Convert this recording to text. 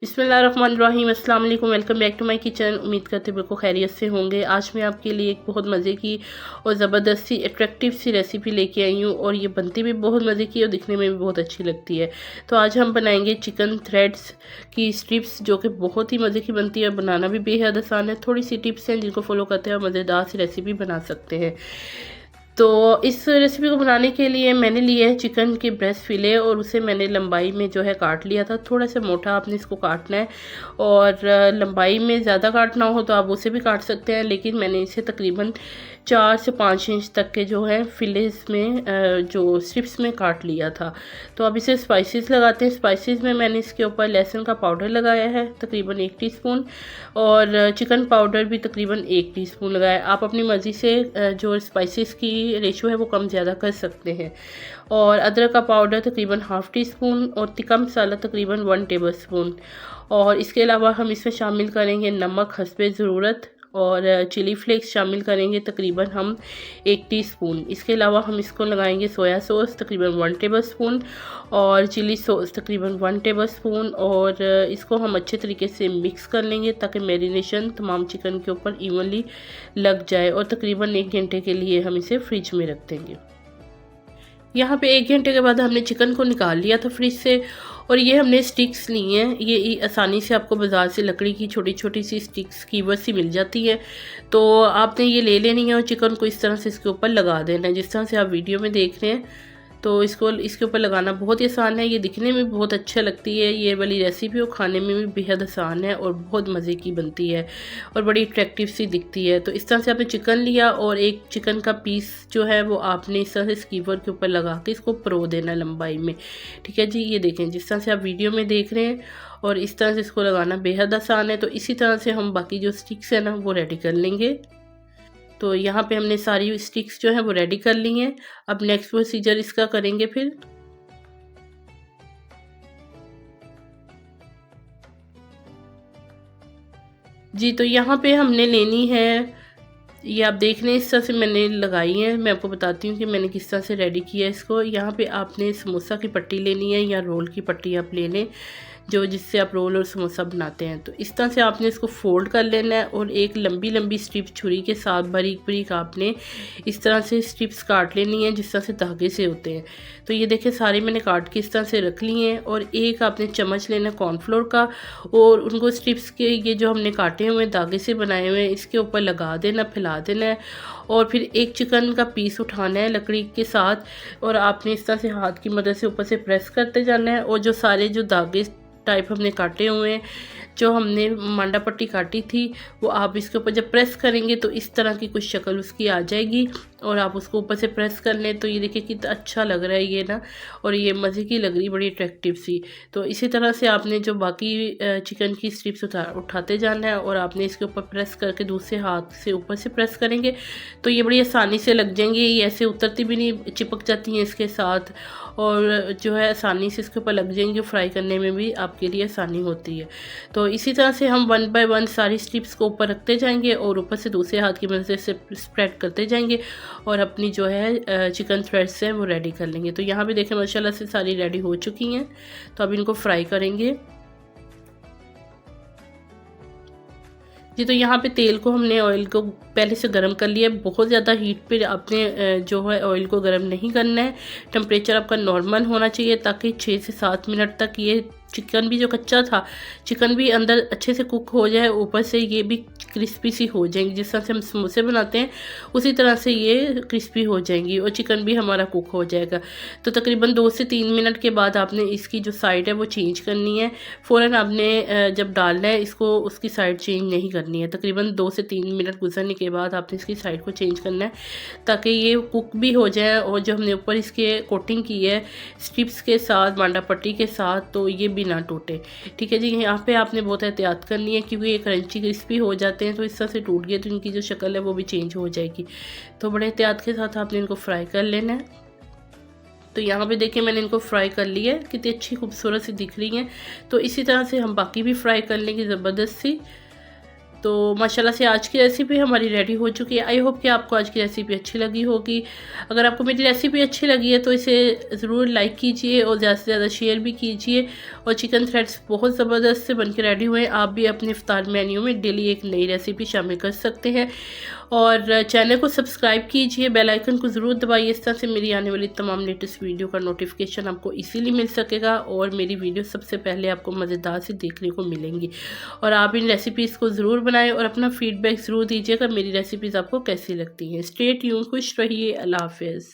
बिस्मिल्लाहिर्रहमानिर्रहीम, अस्सलाम वालेकुम। Welcome back to my kitchen. उम्मीद करते हैं बिल्कुल खैरियत से होंगे। आज मैं आपके लिए एक बहुत मज़े की और ज़बरदस्त सी अट्रैक्टिव सी रेसिपी लेके आई हूँ और ये बनती भी बहुत मज़े की और दिखने में भी बहुत अच्छी लगती है। तो आज हम बनाएंगे चिकन थ्रेड्स की स्ट्रिप्स, जो कि बहुत ही मज़े की बनती है और बनाना भी बेहद आसान है। थोड़ी सी टिप्स हैं जिनको फॉलो करते हैं और मज़ेदार सी रेसिपी बना सकते हैं। तो इस रेसिपी को बनाने के लिए मैंने लिया है चिकन के ब्रेस्ट फिले और उसे मैंने लंबाई में जो है काट लिया था। थोड़ा सा मोटा आपने इसको काटना है और लंबाई में ज़्यादा काटना हो तो आप उसे भी काट सकते हैं, लेकिन मैंने इसे तकरीबन 4 से 5 इंच तक के जो है फिलेस में जो स्ट्रिप्स में काट लिया था। तो अब इसे स्पाइसेस लगाते हैं। स्पाइसेस में मैंने इसके ऊपर लहसुन का पाउडर लगाया है तकरीबन 1 टीस्पून और चिकन पाउडर भी तकरीबन 1 टीस्पून लगाया। आप अपनी मर्ज़ी से जो स्पाइसेस की रेशो है वो कम ज़्यादा कर सकते हैं। और अदरक का पाउडर तकरीबन हाफ़ टी स्पून और तिक्का मसाला तकरीबन 1 टेबल स्पून। और इसके अलावा हम इसमें शामिल करेंगे नमक हस्बे ज़रूरत और चिली फ्लेक्स शामिल करेंगे तकरीबन हम 1 टीस्पून। इसके अलावा हम इसको लगाएंगे सोया सॉस तकरीबन 1 टेबल स्पून और चिली सॉस तकरीबन 1 टेबल स्पून और इसको हम अच्छे तरीके से मिक्स कर लेंगे ताकि मैरिनेशन तमाम चिकन के ऊपर इवनली लग जाए और तकरीबन 1 घंटे के लिए हम इसे फ्रिज में रख देंगे। यहाँ पे 1 घंटे के बाद हमने चिकन को निकाल लिया था फ्रिज से और ये हमने स्टिक्स ली हैं। ये आसानी से आपको बाज़ार से लकड़ी की छोटी छोटी सी स्टिक्स कीवर सी मिल जाती है। तो आपने ये ले लेनी है और चिकन को इस तरह से इसके ऊपर लगा देना है जिस तरह से आप वीडियो में देख रहे हैं। तो इसके ऊपर लगाना बहुत ही आसान है। ये दिखने में बहुत अच्छा लगती है ये वाली रेसिपी और खाने में भी बेहद आसान है और बहुत मज़े की बनती है और बड़ी अट्रैक्टिव सी दिखती है। तो इस तरह से आपने चिकन लिया और एक चिकन का पीस जो है वो आपने इस तरह से स्कीवर के ऊपर लगा के इसको परो देना लंबाई में। ठीक है जी, ये देखें जिस तरह से आप वीडियो में देख रहे हैं और इस तरह से इसको लगाना बेहद आसान है। तो इसी तरह से हम बाकी जो स्टिक्स है ना वो रेडी कर लेंगे। तो यहाँ पे हमने सारी स्टिक्स जो है वो रेडी कर ली हैं। अब नेक्स्ट प्रोसीजर इसका करेंगे फिर। जी, तो यहाँ पे हमने लेनी है, ये आप देख रहे हैं इस तरह से मैंने लगाई है। मैं आपको बताती हूँ कि मैंने किस तरह से रेडी किया है इसको। यहाँ पे आपने समोसा की पट्टी लेनी है या रोल की पट्टी आप ले लें जो जिससे आप रोल और समोसा बनाते हैं। तो इस तरह से आपने इसको फोल्ड कर लेना है और एक लंबी लंबी स्ट्रिप छुरी के साथ बारीक बारीक आपने इस तरह से स्ट्रिप्स काट लेनी है जिस तरह से धागे से होते हैं। तो ये देखिए सारे मैंने काट के इस तरह से रख लिए हैं और एक आपने चम्मच लेना है कॉर्नफ्लोर का और उनको स्ट्रिप्स के ये जो हमने काटे हुए धागे से बनाए हुए हैं इसके ऊपर लगा देना, फैला देना है। और फिर एक चिकन का पीस उठाना है लकड़ी के साथ और आपने इस तरह से हाथ की मदद से ऊपर से प्रेस करते जाना है और जो सारे जो धागे टाइप हमने काटे हुए हैं, जो हमने मांडा पट्टी काटी थी, वो आप इसके ऊपर जब प्रेस करेंगे तो इस तरह की कुछ शक्ल उसकी आ जाएगी और आप उसको ऊपर से प्रेस कर लें। तो ये देखिए कितना अच्छा लग रहा है ये ना, और ये मज़े की लग रही, बड़ी अट्रैक्टिव सी। तो इसी तरह से आपने जो बाकी चिकन की स्ट्रिप्स उठाते जाना है और आपने इसके ऊपर प्रेस करके दूसरे हाथ से ऊपर से प्रेस करेंगे तो ये बड़ी आसानी से लग जाएंगे। ये ऐसे उतरती भी नहीं, चिपक जाती हैं इसके साथ और जो है आसानी से इसके ऊपर लग जाएंगे। फ्राई करने में भी आपके लिए आसानी होती है। तो इसी तरह से हम 1 बाय 1 सारी स्ट्रिप्स को ऊपर रखते जाएंगे और ऊपर से दूसरे हाथ की मदद से स्प्रेड करते जाएंगे और अपनी जो है चिकन थ्रेड्स हैं वो रेडी कर लेंगे। तो यहाँ पे देखें माशाल्लाह से सारी रेडी हो चुकी हैं। तो अब इनको फ्राई करेंगे। जी, तो यहाँ पे तेल को हमने ऑयल को पहले से गर्म कर लिया है। बहुत ज़्यादा हीट पे आपने जो है ऑयल को गर्म नहीं करना है। टेम्परेचर आपका नॉर्मल होना चाहिए ताकि 6 से 7 मिनट तक ये चिकन भी जो कच्चा था चिकन भी अंदर अच्छे से कुक हो जाए, ऊपर से ये भी क्रिस्पी सी हो जाएंगी। जिस तरह से हम समोसे बनाते हैं उसी तरह से ये क्रिस्पी हो जाएंगी और चिकन भी हमारा कुक हो जाएगा। तो तकरीबन 2 से 3 मिनट के बाद आपने इसकी जो साइड है वो चेंज करनी है। फ़ौरन आपने जब डालना है इसको उसकी साइड चेंज नहीं करनी है। तकरीबन 2 से 3 मिनट गुजरने के बाद आपने इसकी साइड को चेंज करना है ताकि ये कुक भी हो जाए और जो हमने ऊपर इसके कोटिंग की है स्ट्रिप्स के साथ मांडा पट्टी के साथ तो ये भी ना टूटे। ठीक है जी, यहाँ पे आपने बहुत एहतियात करनी है क्योंकि ये क्रंची क्रिस्पी हो जाते हैं तो इस तरह से टूट गए तो इनकी जो शक्ल है वो भी चेंज हो जाएगी। तो बड़े एहतियात के साथ आपने इनको फ्राई कर लेना है। तो यहाँ पे देखिए मैंने इनको फ्राई कर लिया है, कितनी अच्छी खूबसूरत सी दिख रही हैं। तो इसी तरह से हम बाकी भी फ्राई कर लेंगे ज़बरदस्त सी। तो माशाल्लाह से आज की रेसिपी हमारी रेडी हो चुकी है। आई होप कि आपको आज की रेसिपी अच्छी लगी होगी। अगर आपको मेरी रेसिपी अच्छी लगी है तो इसे ज़रूर लाइक कीजिए और ज़्यादा से ज़्यादा शेयर भी कीजिए। और चिकन थ्रेड्स बहुत ज़बरदस्त से बन के रेडी हुए हैं। आप भी अपने इफ्तार मेन्यू में डेली एक नई रेसिपी शामिल कर सकते हैं। और चैनल को सब्सक्राइब कीजिए, बेल आइकन को ज़रूर दबाइए। इस तरह से मेरी आने वाली तमाम लेटेस्ट वीडियो का नोटिफिकेशन आपको इजीली मिल सकेगा और मेरी वीडियो सबसे पहले आपको मज़ेदार से देखने को मिलेंगी। और आप इन रेसिपीज़ को ज़रूर बनाएं और अपना फीडबैक ज़रूर दीजिएगा मेरी रेसिपीज़ आपको कैसी लगती हैं। स्टे ट्यून्ड, खुश रहिए, अल्लाह हाफ़िज़।